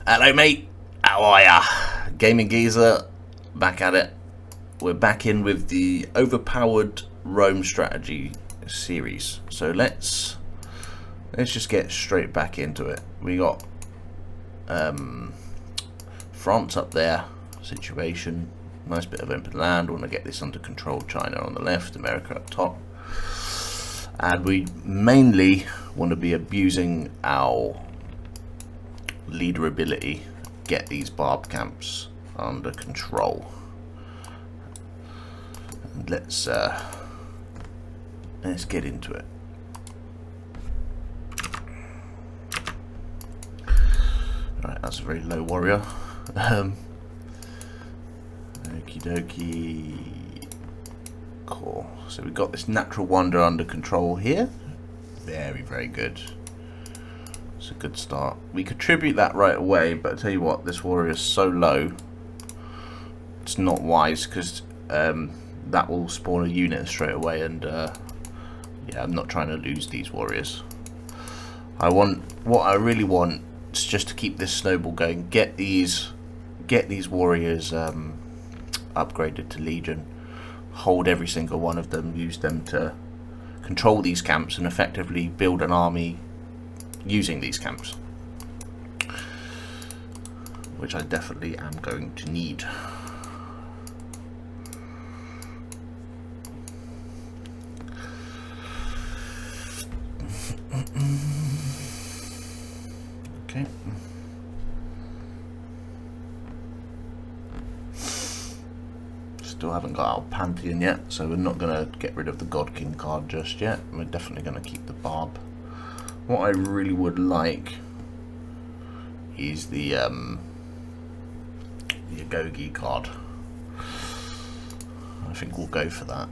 Hello, mate. How are ya? Gaming Geezer, back at it. We're back in with the Overpowered Rome Strategy series. So let's just get straight back into it. We got France up there, situation. Nice bit of open land. Want to get this under control. China on the left, America up top. And we mainly want to be abusing our leader ability, get these barb camps under control. And let's get into it. Alright, that's a very low warrior. Okie dokie. Cool. So we've got this natural wonder under control here. Very, very good. It's a good start. We could tribute that right away, but I tell you what, this warrior is so low, it's not wise, because that will spawn a unit straight away, and yeah, I'm not trying to lose these warriors. What I really want is just to keep this snowball going. Get these warriors upgraded to Legion. Hold every single one of them. Use them to control these camps and effectively build an army using these camps, which I definitely am going to need. Okay. Still haven't got our Pantheon yet, so we're not going to get rid of the God King card just yet. We're definitely going to keep the Barb. What I really would like is the Agogi card. I think we'll go for that.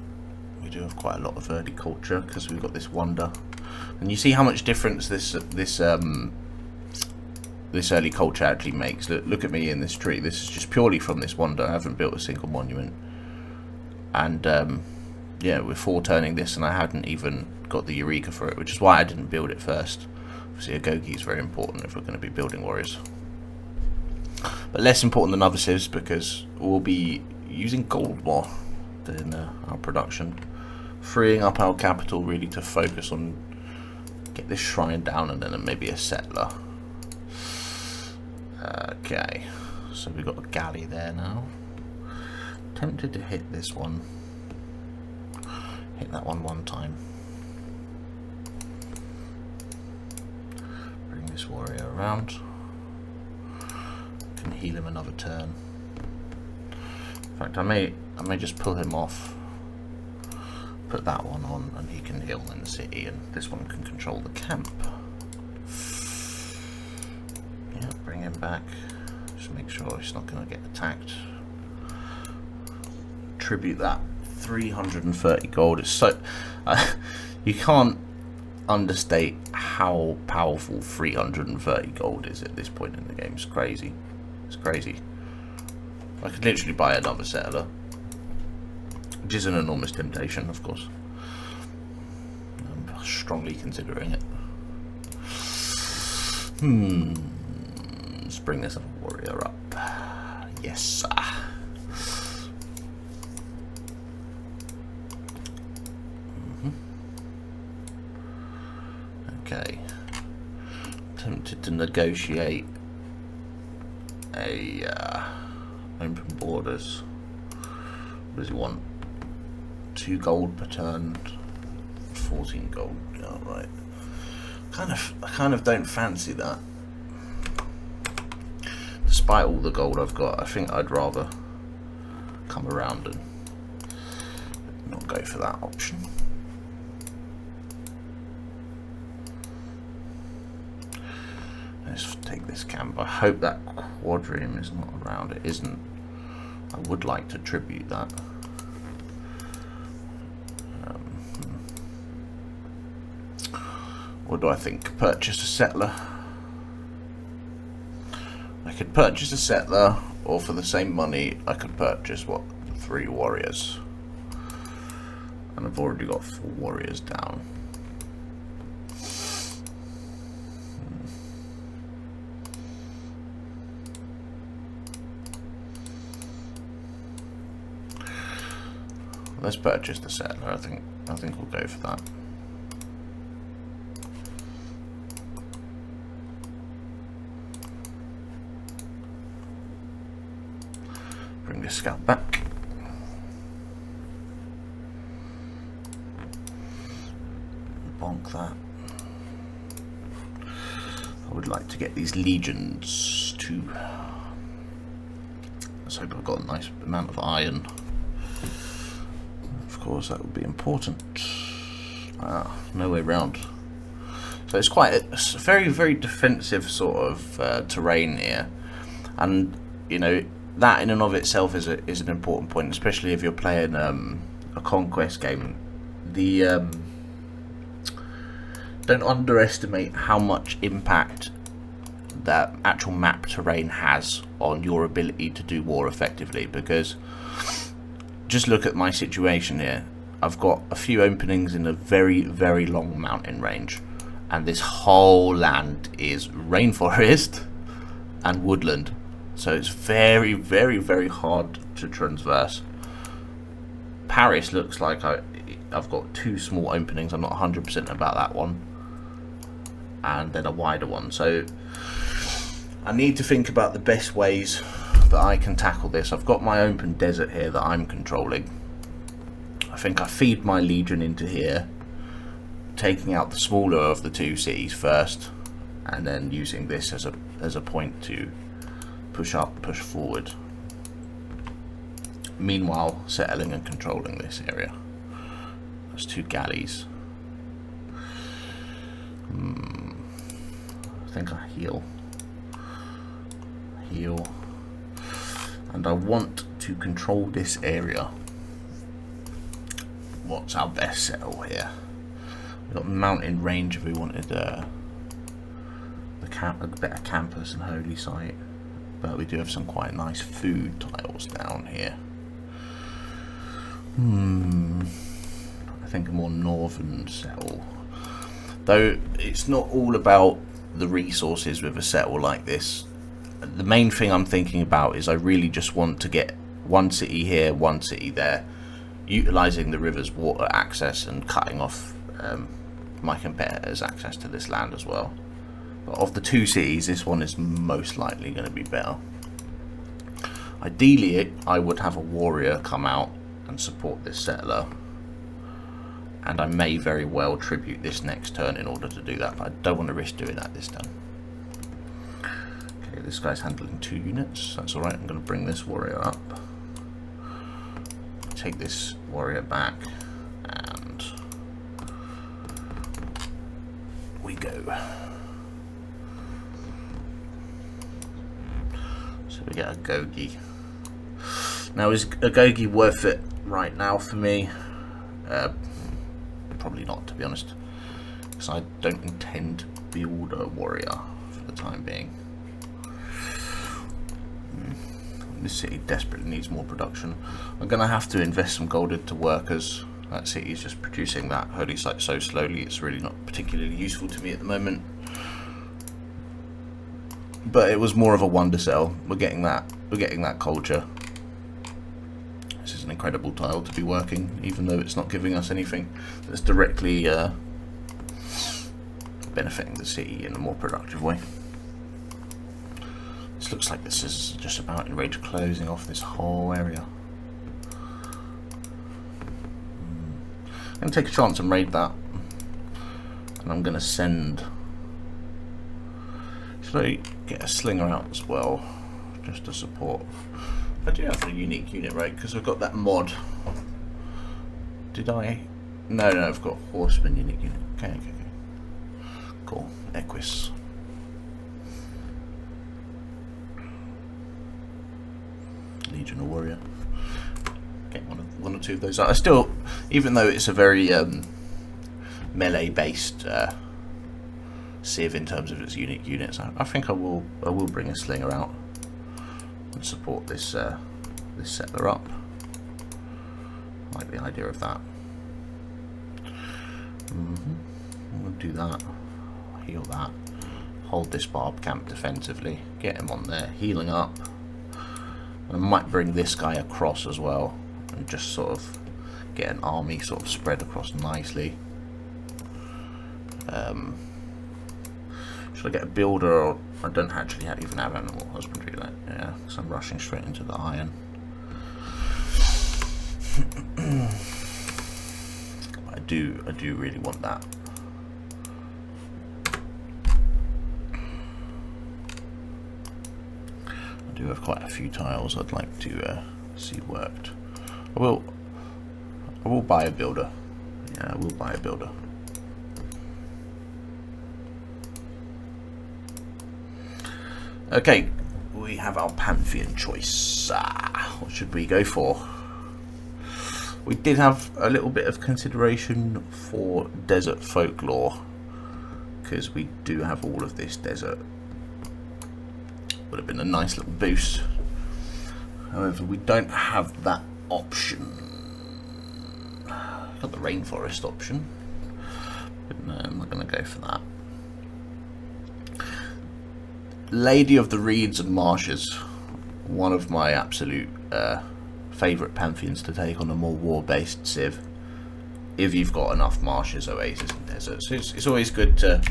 We do have quite a lot of early culture because we've got this wonder, and you see how much difference this early culture actually makes. Look at me in this tree. This is just purely from this wonder. I haven't built a single monument, and yeah, we're foreturning this, and I hadn't even got the Eureka for it, which is why I didn't build it first. Obviously, Agogi is very important if we're going to be building warriors, but less important than other civs because we'll be using gold more than our production, freeing up our capital really to focus on get this shrine down, and then maybe a settler. Okay, so we've got a galley there now. Tempted to hit this one. Hit that one time. Bring this warrior around. Can heal him another turn. In fact, I may just pull him off. Put that one on, and he can heal in the city, and this one can control the camp. Yeah, bring him back. Just make sure he's not going to get attacked. Tribute that 330 gold. It's so you can't understate how powerful 330 gold is at this point in the game. It's crazy. It's crazy. I could literally buy another settler, which is an enormous temptation, of course. I'm strongly considering it. Let's bring this other warrior up. Yes, sir. Okay. Tempted to negotiate a open borders. What does he want? 2 gold per turn, 14 gold. Oh, right. I kind of don't fancy that. Despite all the gold I've got, I think I'd rather come around and not go for that option. Let's take this camp. I hope that quadrium is not around. It isn't. I would like to tribute that. What do I think? Purchase a settler. I could purchase a settler, or for the same money, I could purchase, what, 3 warriors. And I've already got 4 warriors down. Let's purchase the settler. I think we'll go for that. Bring this scout back. Bonk that. I would like to get these legions too. Let's hope I've got a nice amount of iron. Of course, that would be important. No way round. So it's quite a very, very defensive sort of terrain here, and you know that in and of itself is an important point, especially if you're playing a conquest game. Don't underestimate how much impact that actual map terrain has on your ability to do war effectively, because just look at my situation here. I've got a few openings in a very, very long mountain range, and this whole land is rainforest and woodland, so it's very, very, very hard to transverse. Paris looks like I've got two small openings. I'm not 100% about that one, and then a wider one, so I need to think about the best ways that I can tackle this. I've got my open desert here that I'm controlling. I think I feed my legion into here, taking out the smaller of the two cities first, and then using this as a point to push up, push forward. Meanwhile, settling and controlling this area. There's two galleys. I think I heal, and I want to control this area. What's our best settle here? We've got mountain range if we wanted a better campus and holy site, but we do have some quite nice food tiles down here. I think a more northern settle, though it's not all about the resources with a settle like this. The main thing I'm thinking about is I really just want to get one city here, one city there, utilising the river's water access and cutting off my competitors' access to this land as well. But of the two cities, this one is most likely going to be better. Ideally, I would have a warrior come out and support this settler, and I may very well tribute this next turn in order to do that, but I don't want to risk doing that this turn. Okay, this guy's handling 2 units, that's alright. I'm going to bring this warrior up, take this warrior back, and we go. So we get a Gogi. Now, is a Gogi worth it right now for me? Probably not, to be honest, because I don't intend to build a warrior for the time being. This city desperately needs more production. I'm going to have to invest some gold into workers. That city is just producing that holy site so slowly, it's really not particularly useful to me at the moment. But it was more of a wonder cell. We're getting that culture. This is an incredible tile to be working, even though it's not giving us anything that's directly benefiting the city in a more productive way. This looks like this is just about in range of closing off this whole area. I'm going to take a chance and raid that, and I'm going to send... Should I get a slinger out as well, just to support? I do have a unique unit, right? Because I've got that mod. Did I? No, I've got horseman unique unit. Okay. Cool. Equus. Legional warrior. Get one or two of those. I still, even though it's a very melee-based civ in terms of its unique units, I think I will bring a slinger out and support this this settler up. Like the idea of that. We'll do that. Heal that. Hold this barb camp defensively. Get him on there, healing up. And I might bring this guy across as well, and just sort of get an army sort of spread across nicely. Should I get a builder, or I don't actually even have animal husbandry, like, yeah, because I'm rushing straight into the iron. I do really want that. I do have quite a few tiles I'd like to see worked. I will buy a builder. Yeah, I will buy a builder. Okay, we have our Pantheon choice. What should we go for? We did have a little bit of consideration for desert folklore, because we do have all of this desert. Would have been a nice little boost. However, we don't have that option. Got the rainforest option, but no, I'm not going to go for that. Lady of the Reeds and Marshes, one of my absolute favourite pantheons to take on a more war-based civ, if you've got enough marshes, oases and deserts. It's always good to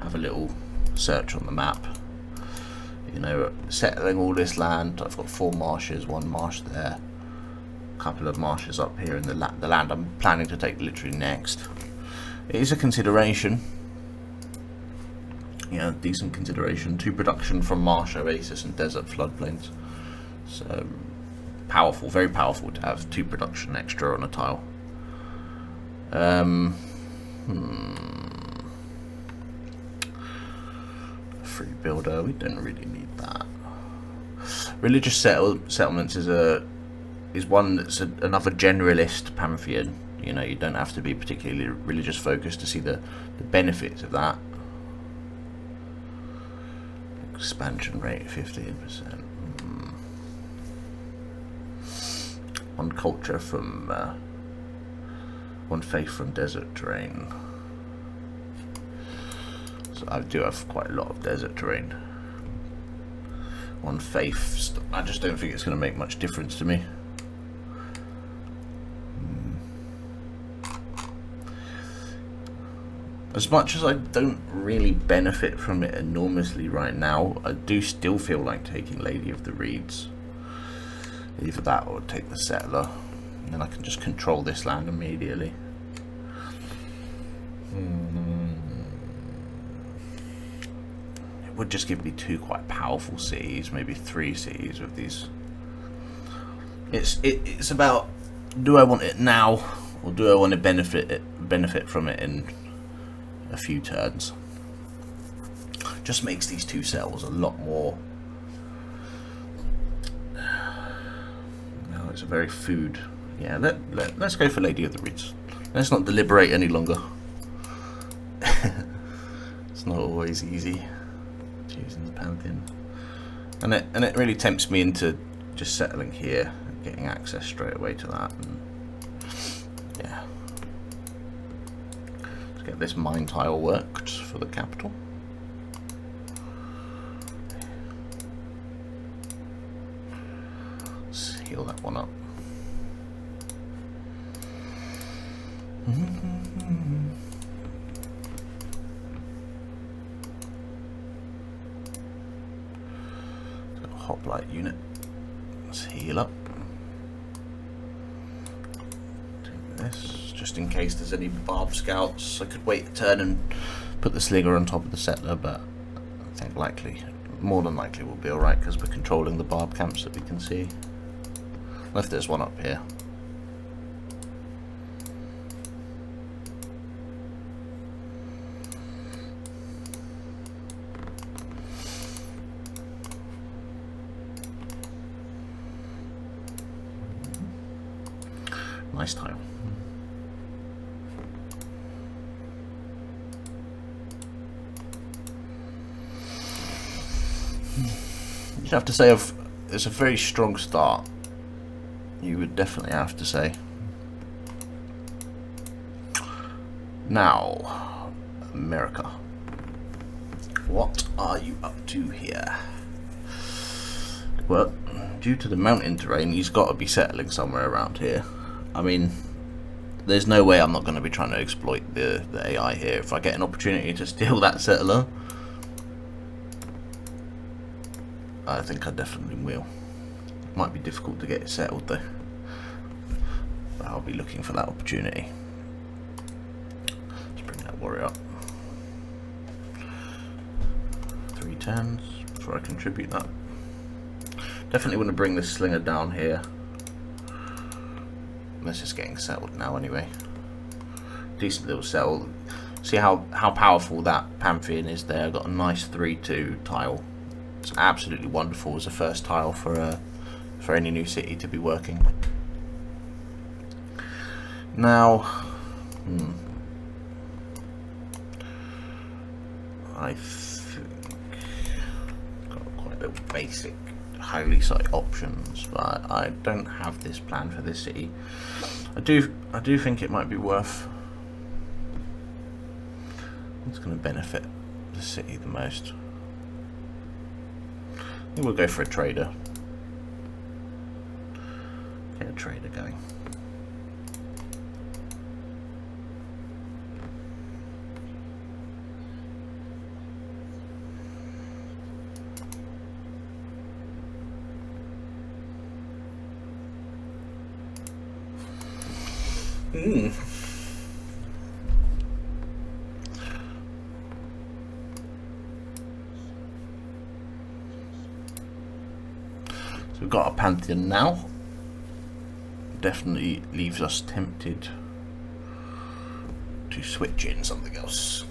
have a little search on the map. You know, settling all this land, I've got 4 marshes, 1 marsh there, a couple of marshes up here in the land I'm planning to take literally next. It is a consideration. Yeah, decent consideration. 2 production from marsh, oasis and desert floodplains. So powerful, very powerful to have 2 production extra on a tile. Free builder, we don't really need that. Religious settlements is one that's another generalist pantheon. You know, you don't have to be particularly religious focused to see the benefits of that. Expansion rate 15%. One culture from one faith from desert terrain. So I do have quite a lot of desert terrain. One faith. I just don't think it's going to make much difference to me. As much as I don't really benefit from it enormously right now, I do still feel like taking Lady of the Reeds. Either that or take the Settler, and then I can just control this land immediately. It would just give me 2 quite powerful cities, maybe 3 cities with these. It's about, do I want it now, or do I want to benefit from it in a few turns? Just makes these 2 cells a lot more. No, it's a very food. Yeah, let's go for Lady of the Reeds. Let's not deliberate any longer. It's not always easy choosing the pantheon, and it really tempts me into just settling here and getting access straight away to that. And yeah. Get this mine tile worked for the capital. Let's heal that one up. Hoplite unit. Let's heal up. Take this. Just in case there's any barb scouts. I could wait a turn and put the slinger on top of the settler, but I think more than likely we'll be alright because we're controlling the barb camps that we can see. If there's one up here. Nice tile. You'd have to say it's a very strong start. You would definitely have to say. Now, America. What are you up to here? Well, due to the mountain terrain, he's got to be settling somewhere around here. I mean, there's no way I'm not going to be trying to exploit the AI here. If I get an opportunity to steal that settler, I think I definitely will. Might be difficult to get it settled though, but I'll be looking for that opportunity. Let's bring that warrior up. 3 10s before I contribute that. Definitely want to bring this slinger down here. This is getting settled now anyway. Decent little settle. See how powerful that Pantheon is there. Got a nice 3-2 tile. It's absolutely wonderful as a first tile for any new city to be working. Now, I think got quite a little basic holy site options, but I don't have this plan for this city. I do think it might be worth. What's going to benefit the city the most? I think we'll go for a trader. Get a trader going. So we've got a Pantheon now. Definitely leaves us tempted to switch in something else.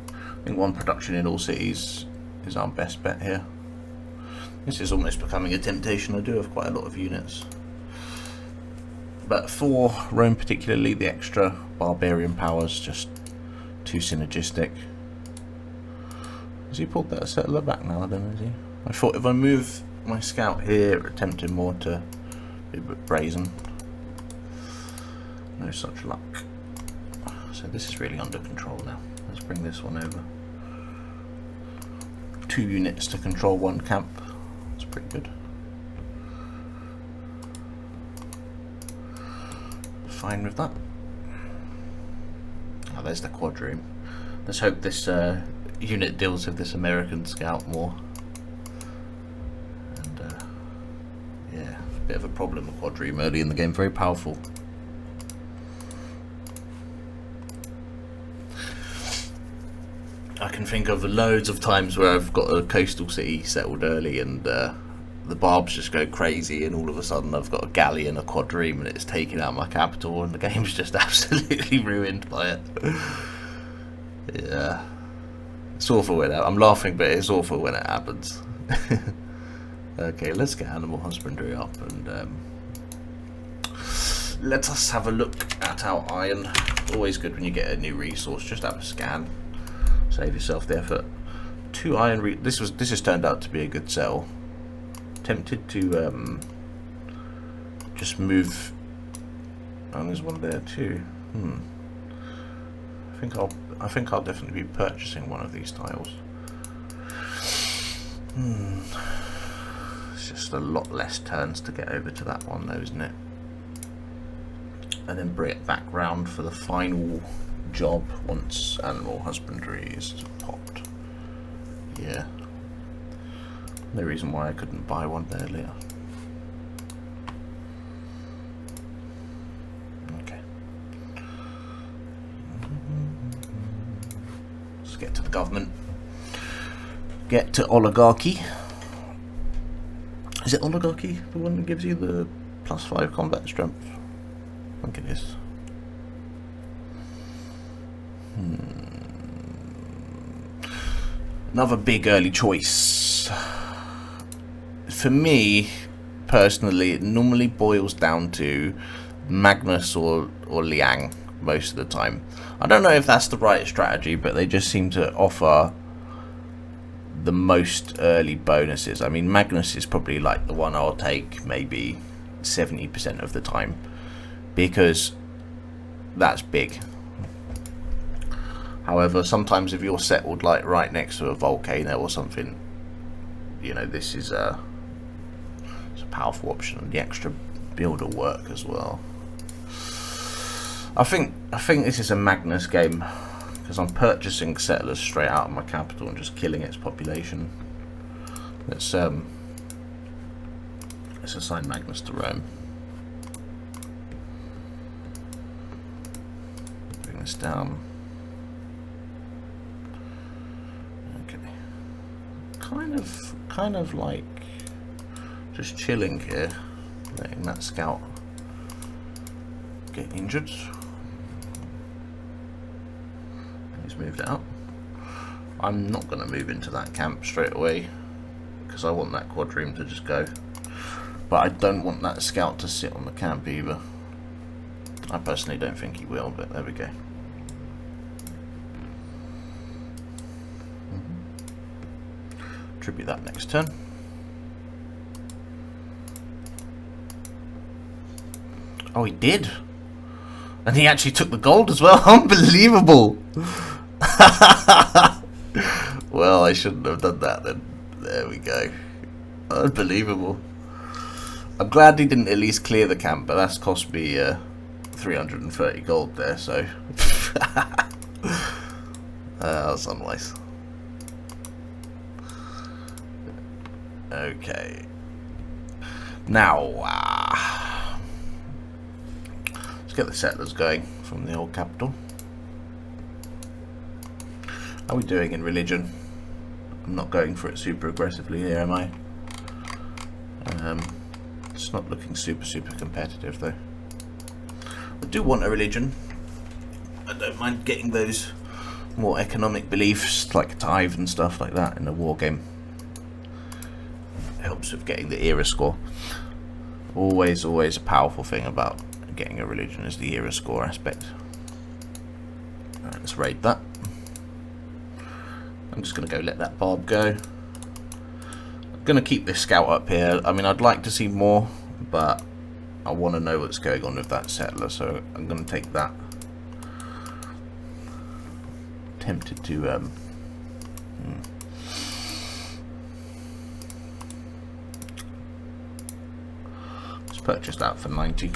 I think one production in all cities is our best bet here. This is almost becoming a temptation. I do have quite a lot of units, but for Rome particularly, the extra barbarian power is just too synergistic. Has he pulled that settler back now? I don't know, is he? I thought if I move my scout here, attempting more to be a bit brazen. No such luck. So this is really under control now. Let's bring this one over. 2 units to control 1 camp. That's pretty good. Fine with that. Oh, there's the quadroom. Let's hope this unit deals with this American scout more. And yeah, a bit of a problem with quadroom early in the game. Very powerful. I can think of loads of times where I've got a coastal city settled early and the barbs just go crazy, and all of a sudden I've got a galley and a quadreme and it's taking out my capital and the game's just absolutely ruined by it. Yeah, it's awful when I'm laughing, but it's awful when it happens. Okay, let's get animal husbandry up and let us have a look at our iron. Always good when you get a new resource, just have a scan. Save yourself the effort. 2 iron. This has turned out to be a good sell. Tempted to just move. Oh, there's one there too. I think I'll definitely be purchasing one of these tiles. It's just a lot less turns to get over to that one, though, isn't it? And then bring it back round for the final job once animal husbandry is popped. Yeah. No reason why I couldn't buy one earlier. Okay. Let's get to the government. Get to oligarchy. Is it oligarchy, the one that gives you the +5 combat strength? I think it is. Another big early choice. For me, personally, it normally boils down to Magnus or Liang most of the time. I don't know if that's the right strategy, but they just seem to offer the most early bonuses. I mean, Magnus is probably like the one I'll take maybe 70% of the time, because that's big. However, sometimes if you're settled like right next to a volcano or something, you know, this is it's a powerful option, and the extra builder work as well. I think this is a Magnus game because I'm purchasing settlers straight out of my capital and just killing its population. Let's assign Magnus to Rome. Bring this down. Okay. Kind of like just chilling here, letting that scout get injured. He's moved out. I'm not going to move into that camp straight away because I want that quadrime to just go. But I don't want that scout to sit on the camp either. I personally don't think he will, but there we go. Tribute that next turn. Oh, he did. And he actually took the gold as well. Unbelievable. Well, I shouldn't have done that then. There we go. Unbelievable. I'm glad he didn't at least clear the camp, but that's cost me 330 gold there, so that was unwise. Okay. Now, let's get the settlers going from the old capital. How are we doing in religion? I'm not going for it super aggressively here, am I? It's not looking super competitive though. I do want a religion. I don't mind getting those more economic beliefs like tithe and stuff like that in a war game. It helps with getting the era score. Always a powerful thing about getting a religion is the era score aspect. Alright, let's raid that. I'm just going to go let that barb go. I'm going to keep this scout up here. I mean, I'd like to see more, but I want to know what's going on with that settler, so I'm going to take that. Tempted to let's purchase that for 90.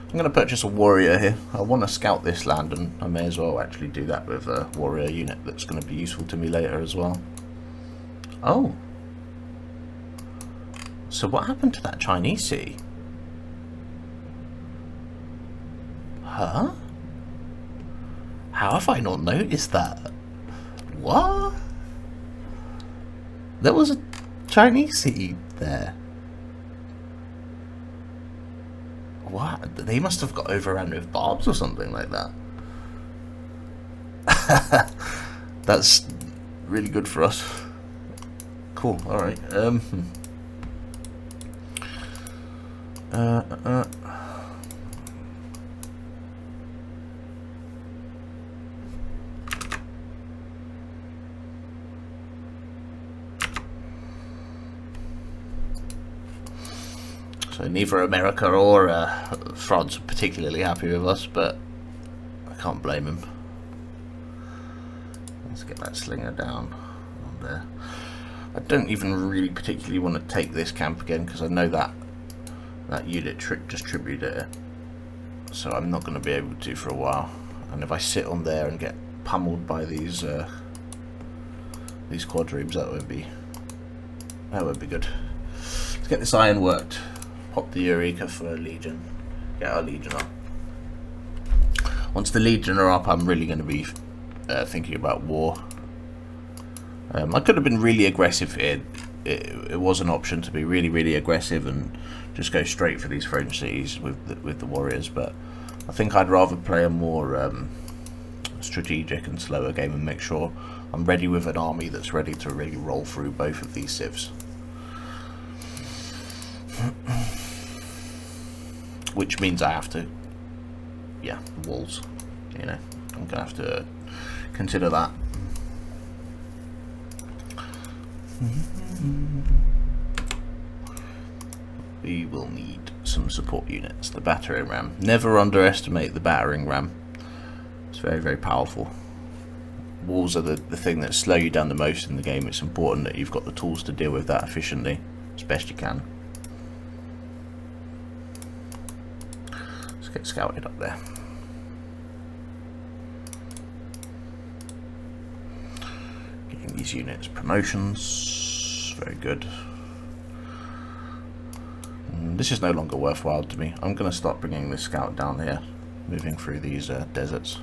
I'm going to purchase a warrior here. I want to scout this land, and I may as well actually do that with a warrior unit that's going to be useful to me later as well. Oh. So what happened to that Chinese city? Huh? How have I not noticed that? What? There was a Chinese city there. What? They must have got overrun with barbs or something like that. That's really good for us. Cool, alright. So neither America or France are particularly happy with us, but I can't blame them. Let's get that slinger down on there. I don't even really particularly want to take this camp again because I know that unit just tributed it, so I'm not going to be able to for a while. And if I sit on there and get pummeled by these quadribes, that won't be good. Let's get this iron worked. Pop the Eureka for a Legion. Get our Legion up. Once the Legion are up, I'm really going to be thinking about war. I could have been really aggressive here. It was an option to be really aggressive and just go straight for these French cities with the warriors, but I think I'd rather play a more strategic and slower game and make sure I'm ready with an army that's ready to really roll through both of these civs. Which means I have to, yeah, walls, you know, I'm going to have to consider that. we will need some support units. The battering ram. Never underestimate the battering ram. It's very, very powerful. Walls are the thing that slow you down the most in the game. It's important that you've got the tools to deal with that efficiently, as best you can. Let's get scouted up there. Getting these units promotions. Very good. This is no longer worthwhile to me. I'm going to start bringing this scout down here, moving through these deserts.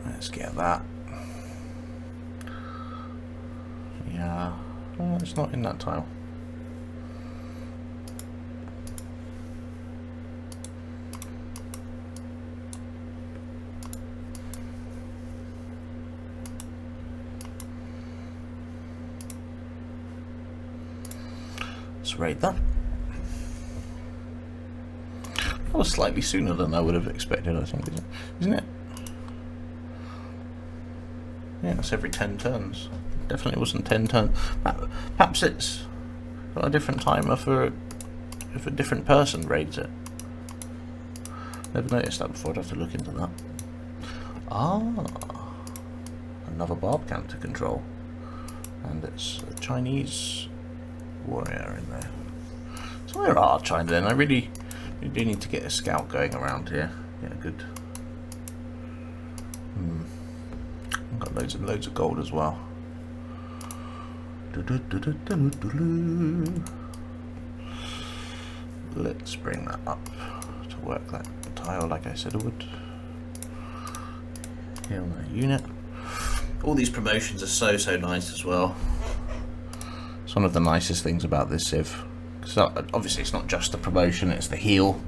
Let's get that. Yeah, well, it's not in that tile. Let's raid that. That was slightly sooner than I would have expected, I think, isn't it? Yeah, it's every 10 turns. Definitely wasn't 10 turns. Perhaps it's got a different timer for if a different person raids it. Never noticed that before. I'd have to look into that. Ah, another barb camp to control, and it's a Chinese warrior in there. So where are China then? We do need to get a scout going around here. Yeah, good. Got loads and loads of gold as well. Let's bring that up to work that tile like I said I would. Here on that unit. All these promotions are so nice as well. It's one of the nicest things about this Civ. Because obviously it's not just the promotion, it's the heal.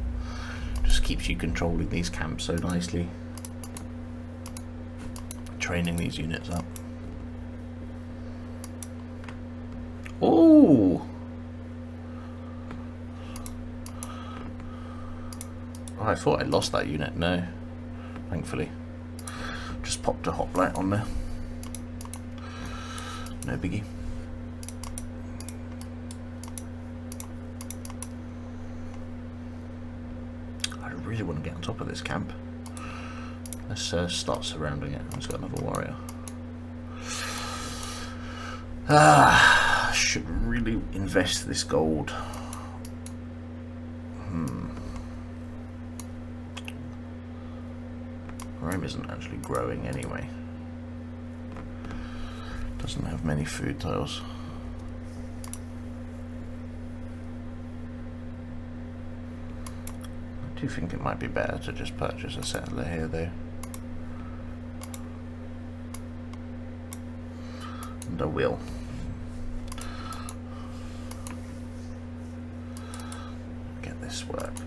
Just keeps you controlling these camps so nicely. Training these units up. Oh! Oh, I thought I lost that unit. No, thankfully. Just popped a hoplite on there. No biggie. I really want to get on top of this camp. Let's start surrounding it. It's got another warrior. Should really invest this gold. Rome isn't actually growing anyway. Doesn't have many food tiles. I do think it might be better to just purchase a settler here though. And I will. Get this worked.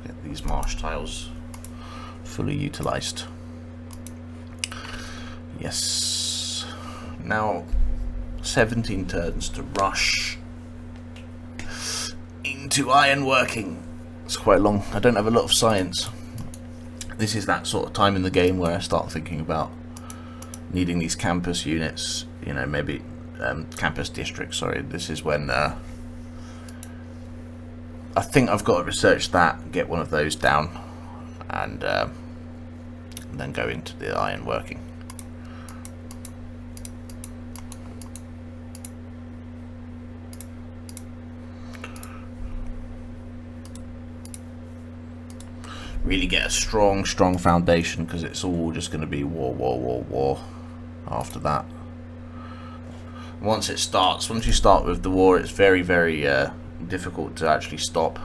Get these marsh tiles fully utilized. Yes. Now 17 turns to rush into ironworking. It's quite long. I don't have a lot of science. This is that sort of time in the game where I start thinking about needing these campus units, you know, maybe campus districts, sorry. This is when I think I've got to research that, get one of those down, and then go into the ironworking. Really get a strong foundation, because it's all just going to be war after that. Once you start with the war, it's very difficult to actually stop.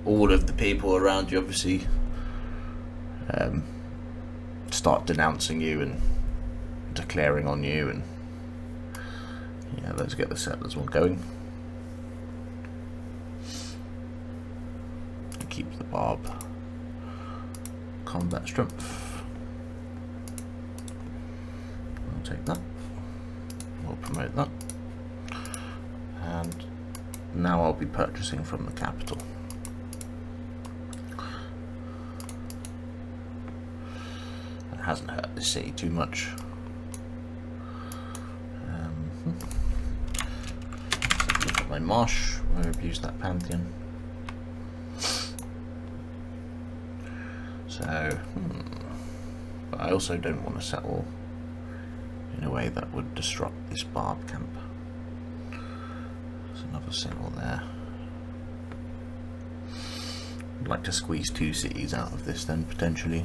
All of the people around you obviously start denouncing you and declaring on you, and yeah, let's get the settlers one going. Keep the barb. Combat strength. I'll take that. We'll promote that. And now I'll be purchasing from the capital. It hasn't hurt the city too much. Look at my marsh, where I've used that Pantheon. So, but I also don't want to settle in a way that would disrupt this barb camp. There's another settle there. I'd like to squeeze 2 cities out of this then, potentially.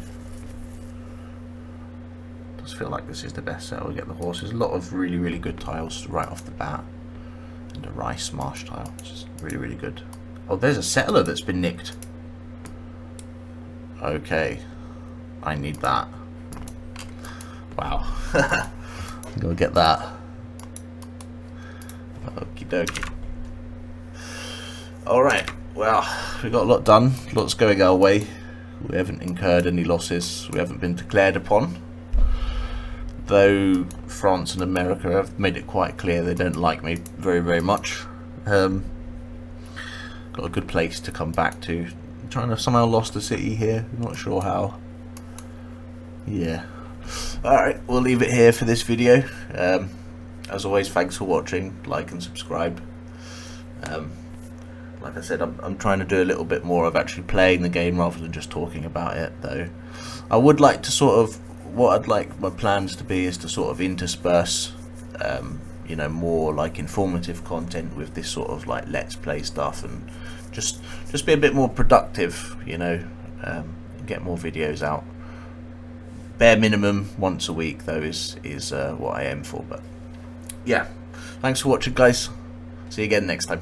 Does feel like this is the best settle. We get the horses. A lot of really, really good tiles right off the bat. And a rice marsh tile, which is really, really good. Oh, there's a settler that's been nicked. Okay, I need that. Wow. Go get that. Okie dokie. Alright, well, we got a lot done. Lots going our way. We haven't incurred any losses. We haven't been declared upon. Though France and America have made it quite clear they don't like me very, very much. Got a good place to come back to. I'm trying to somehow lost a city here. I'm not sure how. Yeah. Alright, we'll leave it here for this video. As always, thanks for watching. Like and subscribe. Like I said, I'm trying to do a little bit more of actually playing the game rather than just talking about it, though. I would like to sort of, what I'd like my plans to be is to sort of intersperse, you know, more like informative content with this sort of like let's play stuff, and just be a bit more productive, you know, get more videos out. Bare minimum once a week though is what I aim for. But yeah, thanks for watching, guys. See you again next time.